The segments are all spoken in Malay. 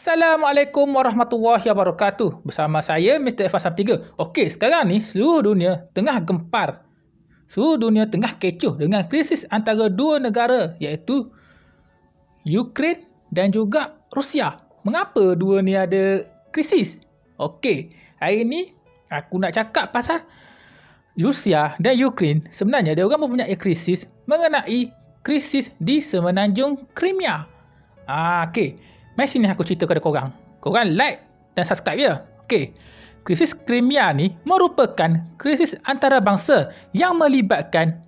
Assalamualaikum warahmatullahi wabarakatuh. Bersama saya Mr. Irfan Samtiga. Okey, sekarang ni seluruh dunia tengah gempar. Seluruh dunia tengah kecoh dengan krisis antara dua negara iaitu Ukraine dan juga Rusia. Mengapa dua ni ada krisis? Okey, hari ni aku nak cakap pasal Rusia dan Ukraine. Sebenarnya dia orang mempunyai krisis mengenai krisis di semenanjung Crimea. Okey. Mari sini aku cerita kepada korang. Korang like dan subscribe ya. Okey. Krisis Crimea ni merupakan krisis antarabangsa yang melibatkan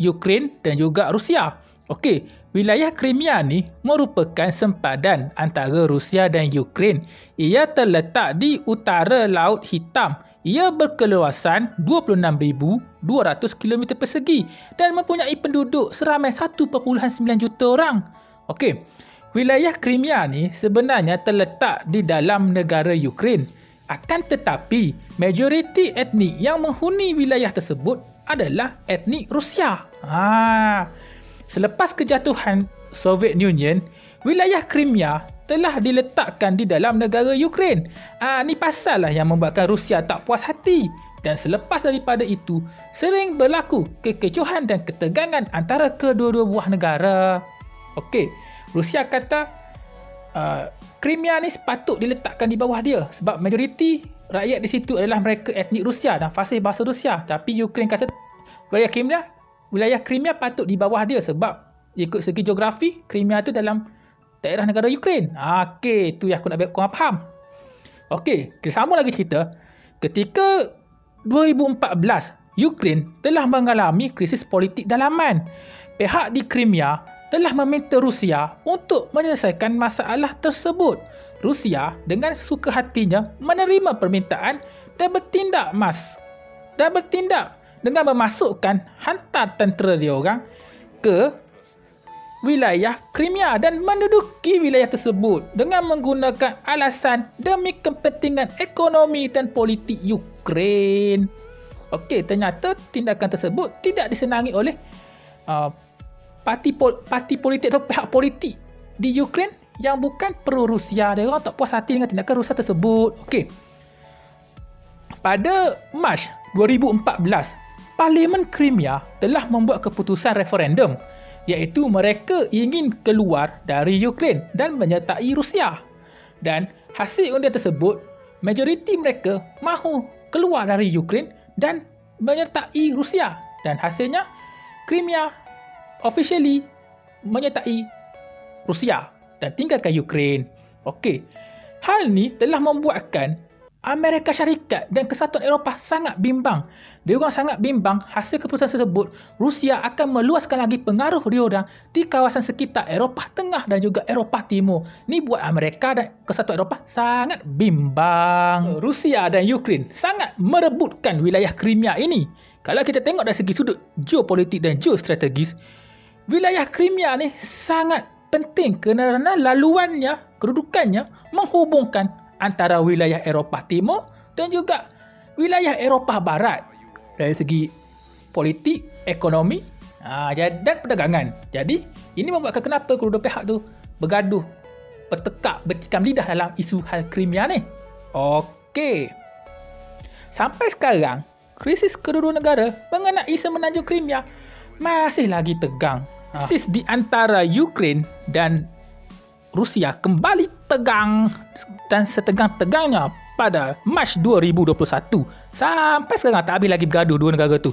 Ukraine dan juga Rusia. Okey, wilayah Crimea ni merupakan sempadan antara Rusia dan Ukraine. Ia terletak di utara Laut Hitam. Ia berkeluasan 26,200 km persegi dan mempunyai penduduk seramai 1.9 juta orang. Okey. Wilayah Crimea ni sebenarnya terletak di dalam negara Ukraine. Akan tetapi, majoriti etnik yang menghuni wilayah tersebut adalah etnik Rusia. Selepas kejatuhan Soviet Union, wilayah Crimea telah diletakkan di dalam negara Ukraine. Ni pasal lah yang membuatkan Rusia tak puas hati. Dan selepas daripada itu, sering berlaku kekecohan dan ketegangan antara kedua-dua buah negara. Okey. Rusia kata Crimea ni sepatut diletakkan di bawah dia sebab majoriti rakyat di situ adalah mereka etnik Rusia dan fasih bahasa Rusia. Tapi Ukraine kata wilayah Crimea patut di bawah dia sebab ikut segi geografi Crimea tu dalam daerah negara Ukraine. Okey, tu yang aku nak biar korang faham. Okey, kita sambung lagi cerita. Ketika 2014, Ukraine telah mengalami krisis politik dalaman. Pihak di Crimea telah meminta Rusia untuk menyelesaikan masalah tersebut. Rusia dengan suka hatinya menerima permintaan dan bertindak dengan memasukkan hantar tentera diorang ke wilayah Crimea dan menduduki wilayah tersebut dengan menggunakan alasan demi kepentingan ekonomi dan politik Ukraine. Okey, ternyata tindakan tersebut tidak disenangi oleh parti politik atau pihak politik di Ukraine yang bukan pro-Rusia. Dia orang tak puas hati dengan tindakan Rusia tersebut. Okey. Pada Mac 2014, Parlimen Crimea telah membuat keputusan referendum iaitu mereka ingin keluar dari Ukraine dan menyertai Rusia. Dan hasil undian tersebut, majoriti mereka mahu keluar dari Ukraine dan menyertai Rusia. Dan hasilnya, Crimea officially menyertai Rusia dan tinggalkan Ukraine. Okey. Hal ni telah membuatkan Amerika Syarikat dan Kesatuan Eropah sangat bimbang. Diorang sangat bimbang hasil keputusan tersebut. Rusia akan meluaskan lagi pengaruh diorang di kawasan sekitar Eropah Tengah dan juga Eropah Timur. Ni buat Amerika dan Kesatuan Eropah sangat bimbang. Rusia dan Ukraine sangat merebutkan wilayah Crimea ini. Kalau kita tengok dari segi sudut geopolitik dan geostrategis, wilayah Crimea ni sangat penting kerana laluannya, kedudukannya menghubungkan antara wilayah Eropah Timur dan juga wilayah Eropah Barat dari segi politik, ekonomi dan perdagangan. Jadi, ini membuatkan kenapa kedua pihak tu bergaduh, bertekak, bertikam lidah dalam isu hal Crimea ni. Okey. Sampai sekarang, krisis kedua-dua negara mengenai semenanjung Crimea masih lagi tegang. Krisis di antara Ukraine dan Rusia kembali tegang dan setegang-tegangnya pada Mac 2021. Sampai sekarang tak habis lagi bergaduh dua negara tu.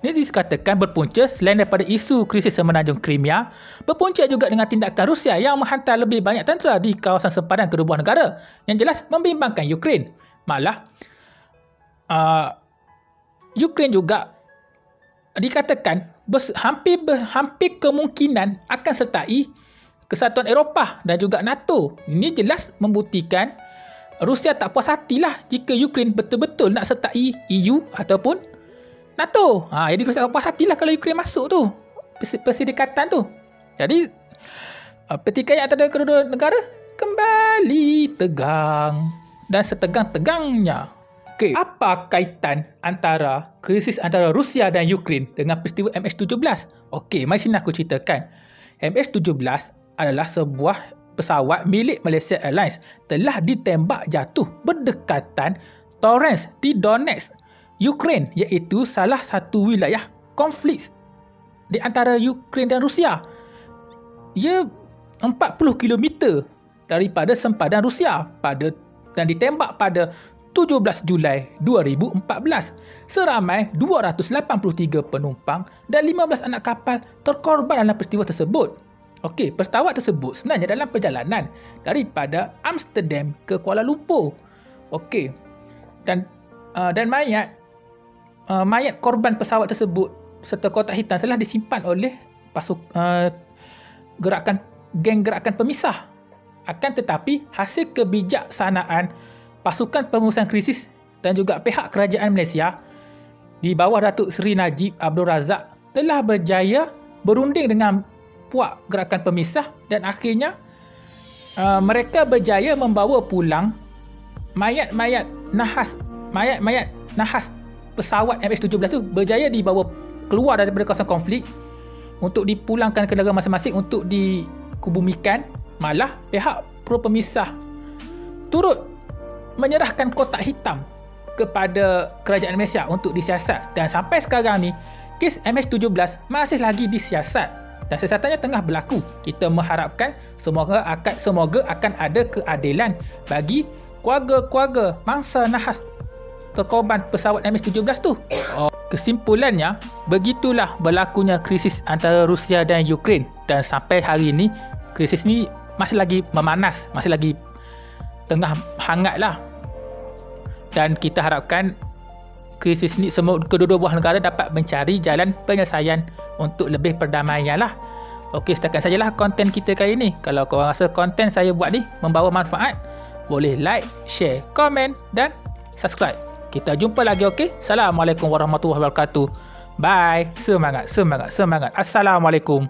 Ini dikatakan berpunca selain daripada isu krisis semenanjung Crimea, berpunca juga dengan tindakan Rusia yang menghantar lebih banyak tentera di kawasan sempadan kedua buah negara. Yang jelas membimbangkan Ukraine. Malah Ukraine juga dikatakan hampir kemungkinan akan sertai Kesatuan Eropah dan juga NATO. Ini jelas membuktikan Rusia tak puas hatilah jika Ukraine betul-betul nak sertai EU ataupun NATO. Jadi Rusia tak puas hatilah kalau Ukraine masuk tu perserikatan tu. Jadi pertikaian antara kedua negara kembali tegang dan setegang-tegangnya. Okey, apa kaitan antara krisis antara Rusia dan Ukraine dengan peristiwa MH17? Okey, mari sini aku ceritakan. MH17 adalah sebuah pesawat milik Malaysia Airlines telah ditembak jatuh berdekatan Torrance di Donetsk, Ukraine, iaitu salah satu wilayah konflik di antara Ukraine dan Rusia. Ia 40 km daripada sempadan Rusia dan ditembak pada 17 Julai 2014. Seramai 283 penumpang dan 15 anak kapal terkorban dalam peristiwa tersebut. Okey, pesawat tersebut sebenarnya dalam perjalanan daripada Amsterdam ke Kuala Lumpur. Okey. Dan mayat korban pesawat tersebut serta kotak hitam telah disimpan oleh geng gerakan pemisah. Akan tetapi, hasil kebijaksanaan pasukan pengurusan krisis dan juga pihak kerajaan Malaysia di bawah Datuk Seri Najib Abdul Razak telah berjaya berunding dengan puak gerakan pemisah dan akhirnya mereka berjaya membawa pulang mayat-mayat nahas pesawat MH17 tu berjaya dibawa keluar daripada kawasan konflik untuk dipulangkan ke negara masing-masing untuk dikubumikan. Malah pihak pro pemisah turut menyerahkan kotak hitam kepada kerajaan Malaysia untuk disiasat, dan sampai sekarang ni kes MH17 masih lagi disiasat dan siasatannya tengah berlaku. Kita mengharapkan semoga akan ada keadilan bagi keluarga-keluarga mangsa nahas terkorban pesawat MH17 tu. Kesimpulannya, begitulah berlakunya krisis antara Rusia dan Ukraine, dan sampai hari ini krisis ni masih lagi memanas, masih lagi tengah hangat lah. Dan kita harapkan krisis ni semua kedua-dua buah negara dapat mencari jalan penyelesaian untuk lebih perdamaian lah. Okey, setakat sajalah konten kita kali ni. Kalau korang rasa konten saya buat ni membawa manfaat, boleh like, share, komen dan subscribe. Kita jumpa lagi, okey? Assalamualaikum warahmatullahi wabarakatuh. Bye. Semangat, semangat, semangat. Assalamualaikum.